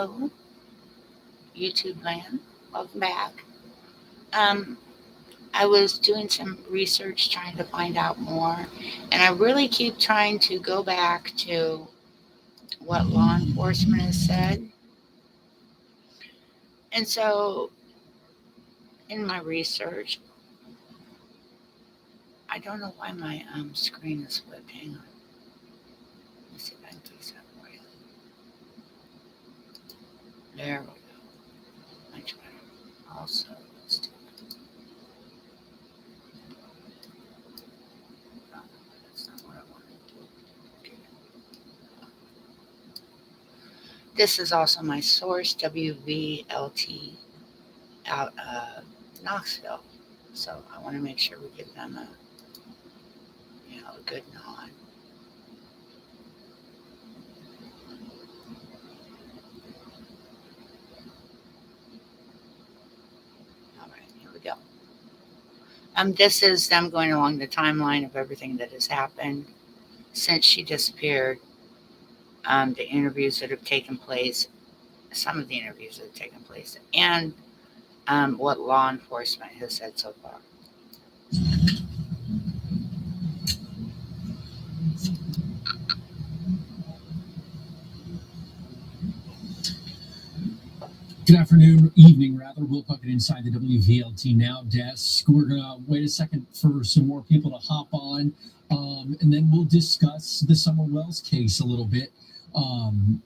Hello, YouTube land. Welcome back. Um, I was doing some research trying to find out more, and I really keep trying to go back to what law enforcement has said. And so, in my research, I don't know why my screen is flipped. Hang on. Let me see if I can fix that for you. There we go. Much better. Also, let's do. Oh, that's not what I wanted. Okay. This is also my source, WVLT out of Knoxville. So I want to make sure we give them a good nod. All right, here we go. This is them going along the timeline of everything that has happened since she disappeared. The interviews that have taken place, some of the interviews that have taken place, and what law enforcement has said so far. Good afternoon, evening rather. Will Puckett inside the WVLT Now desk. We're going to wait a second for some more people to hop on, and then we'll discuss the Summer Wells case a little bit. I'm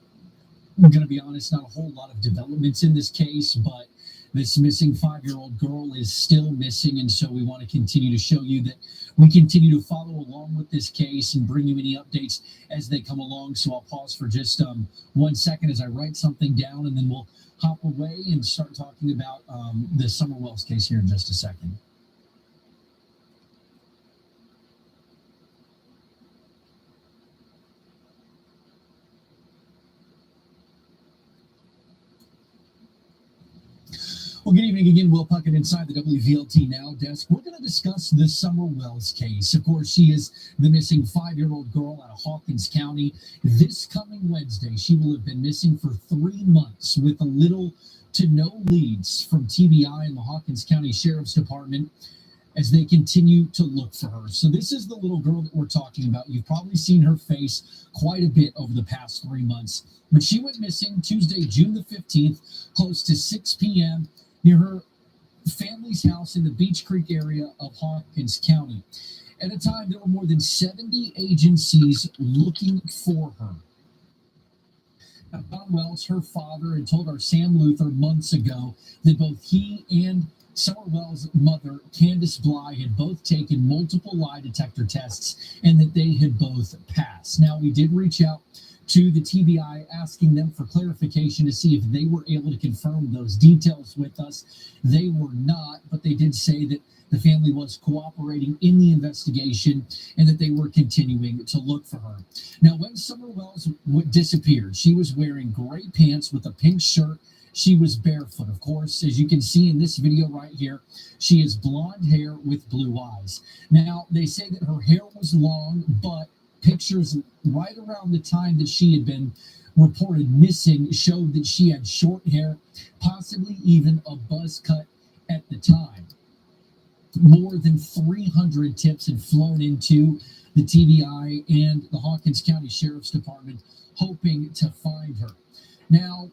going to be honest, not a whole lot of developments in this case, but this missing 5-year-old girl is still missing, and so we want to continue to show you that we continue to follow along with this case and bring you any updates as they come along. So I'll pause for just 1 second as I write something down, and then we'll hop away and start talking about the Summer Wells case here in just a second. Well, good evening again. Will Puckett inside the WVLT Now desk. We're going to discuss the Summer Wells case. Of course, she is the missing 5-year-old girl out of Hawkins County. This coming Wednesday, she will have been missing for 3 months with a little to no leads from TBI and the Hawkins County Sheriff's Department as they continue to look for her. So this is the little girl that we're talking about. You've probably seen her face quite a bit over the past 3 months. But she went missing Tuesday, June the 15th, close to 6 p.m., near her family's house in the Beach Creek area of Hawkins County. At a time, there were more than 70 agencies looking for her. Now, John Wells, her father, had told our Sam Luther months ago that both he and Summer Wells' mother, Candace Bly, had both taken multiple lie detector tests and that they had both passed. Now, we did reach out to the TBI asking them for clarification to see if they were able to confirm those details with us. They were not, but they did say that the family was cooperating in the investigation and that they were continuing to look for her. Now, when Summer Wells disappeared, she was wearing gray pants with a pink shirt. She was barefoot, of course. As you can see in this video right here, she has blonde hair with blue eyes. Now, they say that her hair was long, but pictures right around the time that she had been reported missing showed that she had short hair, possibly even a buzz cut at the time. More than 300 tips had flown into the TBI and the Hawkins County Sheriff's Department hoping to find her. Now,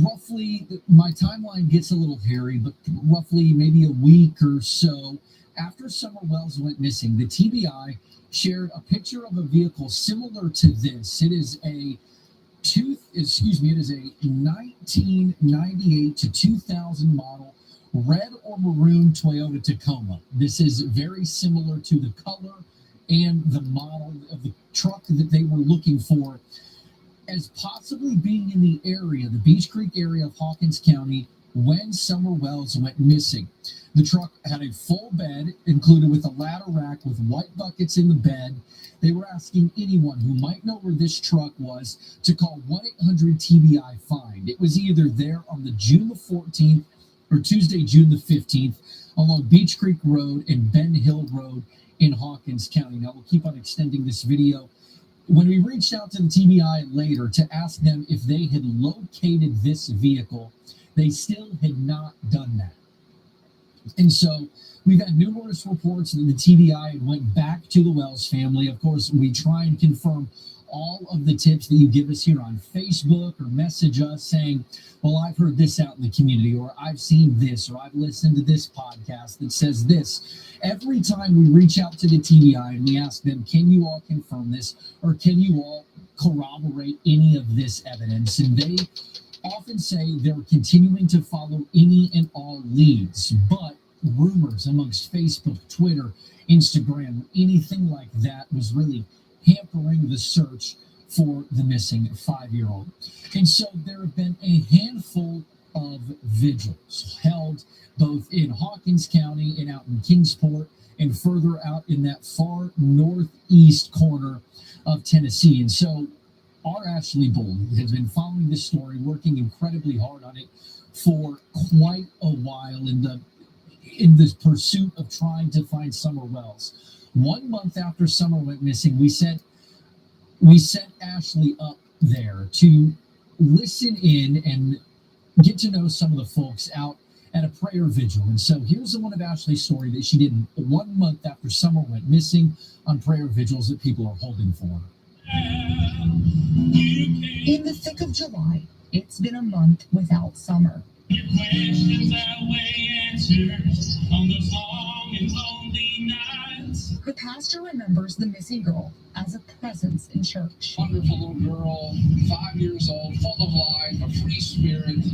roughly, my timeline gets a little hairy, but roughly maybe a week or so after Summer Wells went missing, the TBI shared a picture of a vehicle similar to this. It is a 1998 to 2000 model red or maroon Toyota Tacoma. This is very similar to the color and the model of the truck that they were looking for as possibly being in the area, the Beach Creek area of Hawkins County, when Summer Wells went missing. The truck had a full bed included with a ladder rack with white buckets in the bed. They were asking anyone who might know where this truck was to call 1-800-TBI-FIND. It was either there on the June the 14th or Tuesday, June the 15th, along Beach Creek Road and Ben Hill Road in Hawkins County. Now, we'll keep on extending this video When we reached out to the TBI later to ask them if they had located this vehicle, they still had not done that. And so we've had numerous reports that the TBI went back to the Wells family. Of course, we try and confirm all of the tips that you give us here on Facebook or message us saying, well, I've heard this out in the community, or I've seen this, or I've listened to this podcast that says this. Every time we reach out to the TBI and we ask them, can you all confirm this, or can you all corroborate any of this evidence? And they often say they're continuing to follow any and all leads, but rumors amongst Facebook, Twitter, Instagram, anything like that was really hampering the search for the missing 5-year-old. And so there have been a handful of vigils held both in Hawkins County and out in Kingsport and further out in that far northeast corner of Tennessee. And so our Ashley Boley has been following this story, working incredibly hard on it for quite a while in the pursuit of trying to find Summer Wells. 1 month after Summer went missing, we sent Ashley up there to listen in and get to know some of the folks out at a prayer vigil. And so here's one of Ashley's story that she did 1 month after Summer went missing on prayer vigils that people are holding for her. In the thick of July, it's been a month without Summer. Your questions outweigh answers on those long and lonely nights. The pastor remembers the missing girl as a presence in church. Wonderful little girl, 5 years old, full of life, a free spirit.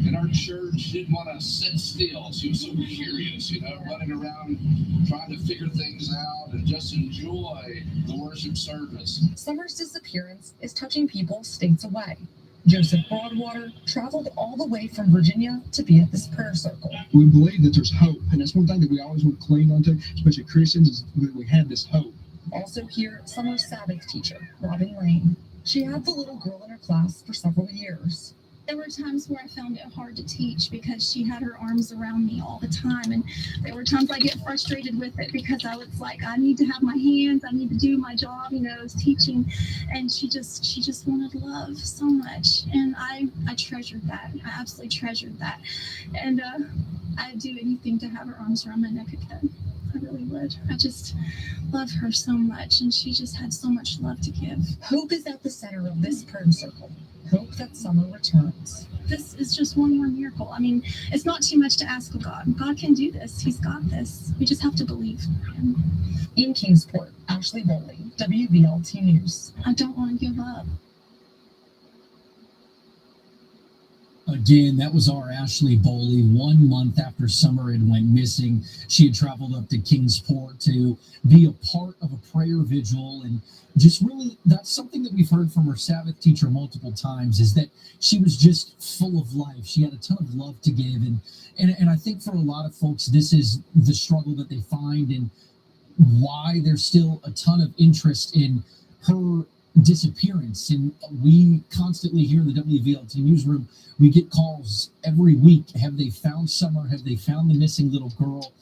And our church didn't want to sit still. She was so curious, running around trying to figure things out and just enjoy the worship service. Summer's disappearance is touching people states away. Joseph Broadwater traveled all the way from Virginia to be at this prayer circle. We believe that there's hope, and that's one thing that we always want to cling on to, especially Christians, is that we have this hope. Also here, Summer's Sabbath teacher, Robin Lane. She had the little girl in her class for several years. There were times where I found it hard to teach because she had her arms around me all the time. And there were times I get frustrated with it because I was like, I need to have my hands. I need to do my job, as teaching. And she just wanted love so much. And I treasured that. I absolutely treasured that. And I'd do anything to have her arms around my neck again. I really would. I just love her so much. And she just had so much love to give. Hope is at the center of this prayer circle. Hope that Summer returns. This is just one more miracle. I mean, it's not too much to ask of God. God can do this. He's got this. We just have to believe him. In Kingsport, Ashley Boley, WVLT News. I don't want to give up. Again, that was our Ashley Boley. 1 month after Summer had went missing, she had traveled up to Kingsport to be a part of a prayer vigil. And just really, that's something that we've heard from her Sabbath teacher multiple times, is that she was just full of life. She had a ton of love to give. And I think for a lot of folks, this is the struggle that they find and why there's still a ton of interest in her disappearance. And we constantly here in the WVLT newsroom, we get calls every week. Have they found Summer? Have they found the missing little girl?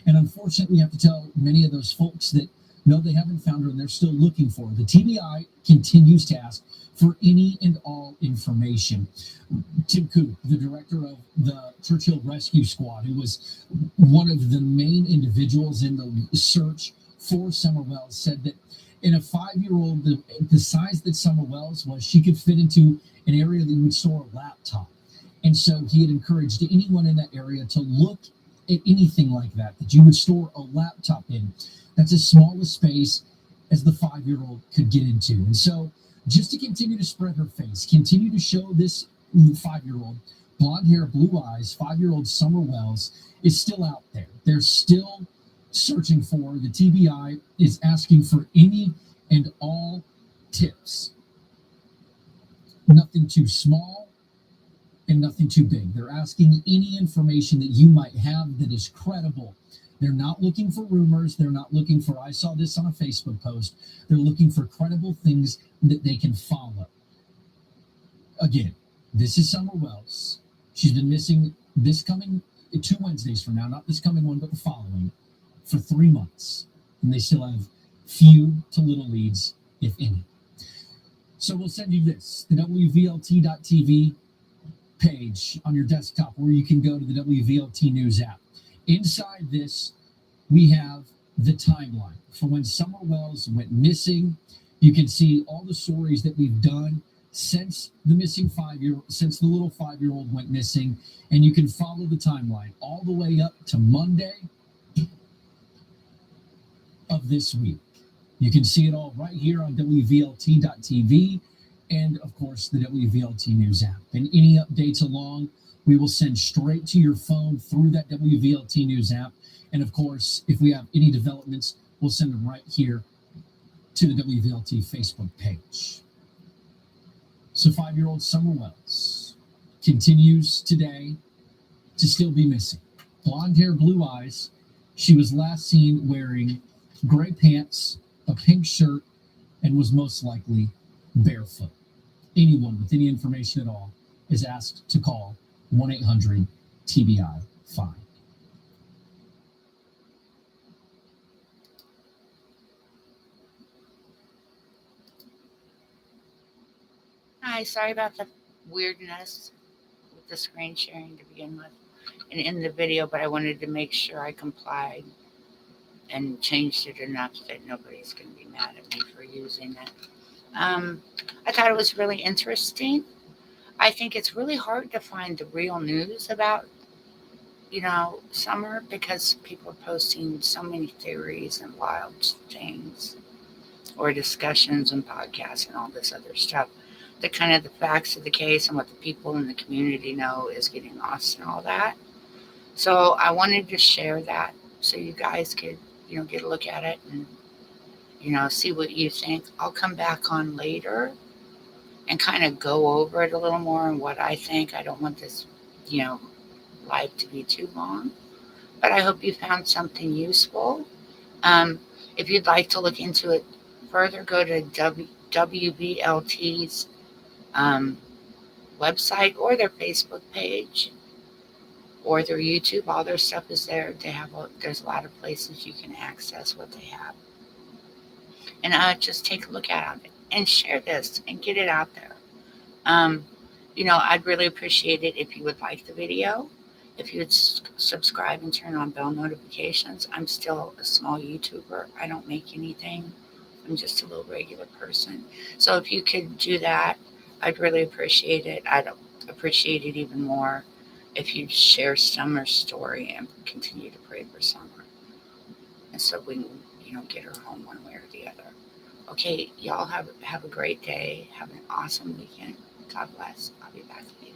And unfortunately, we have to tell many of those folks that no, they haven't found her and they're still looking for her. The TBI continues to ask for any and all information. Tim Coop, the director of the Churchill Rescue Squad, who was one of the main individuals in the search for Summer Wells, said that in a 5-year-old, the size that Summer Wells was, she could fit into an area that you would store a laptop. And so he had encouraged anyone in that area to look at anything like that you would store a laptop in. That's as small a space as the 5-year-old could get into. And so just to continue to spread her face, continue to show this 5-year-old, blonde hair, blue eyes, 5-year-old Summer Wells is still out there. They're still searching for her. The TBI is asking for any and all tips. Nothing too small and nothing too big. They're asking any information that you might have that is credible. They're not looking for rumors. They're not looking for, I saw this on a Facebook post. They're looking for credible things that they can follow. Again, this is Summer Wells. She's been missing this coming 2 Wednesdays from now, not this coming one, but the following, for 3 months. And they still have few to little leads, if any. So we'll send you this, the WVLT.TV page on your desktop where you can go to the WVLT News app. Inside this, we have the timeline for when Summer Wells went missing. You can see all the stories that we've done since the since the little 5-year-old went missing, and you can follow the timeline all the way up to Monday of this week. You can see it all right here on WVLT.TV and, of course, the WVLT News app. And any updates along, we will send straight to your phone through that WVLT News app. And, of course, if we have any developments, we'll send them right here to the WVLT Facebook page. So 5-year-old Summer Wells continues today to still be missing. Blonde hair, blue eyes. She was last seen wearing gray pants, a pink shirt, and was most likely barefoot. Anyone with any information at all is asked to call 1-800-TBI-FIND. Hi, sorry about the weirdness with the screen sharing to begin with and in the video, but I wanted to make sure I complied and changed it enough that nobody's going to be mad at me for using it. I thought it was really interesting. I think it's really hard to find the real news about, Summer, because people are posting so many theories and wild things or discussions and podcasts and all this other stuff. The kind of the facts of the case and what the people in the community know is getting lost and all that. So I wanted to share that so you guys could, get a look at it and, see what you think. I'll come back on later and kind of go over it a little more and what I think. I don't want this, live to be too long, but I hope you found something useful. If you'd like to look into it further, go to WVLT's website or their Facebook page or their YouTube. All their stuff is there. There's a lot of places you can access what they have. And just take a look at it and share this and get it out there. I'd really appreciate it if you would like the video, if you would subscribe and turn on bell notifications. I'm still a small YouTuber. I don't make anything. I'm just a little regular person. So if you could do that, I'd really appreciate it. I'd appreciate it even more if you'd share Summer's story and continue to pray for Summer. And so we can, get her home one way or the other. Okay, y'all have a great day. Have an awesome weekend. God bless. I'll be back with you.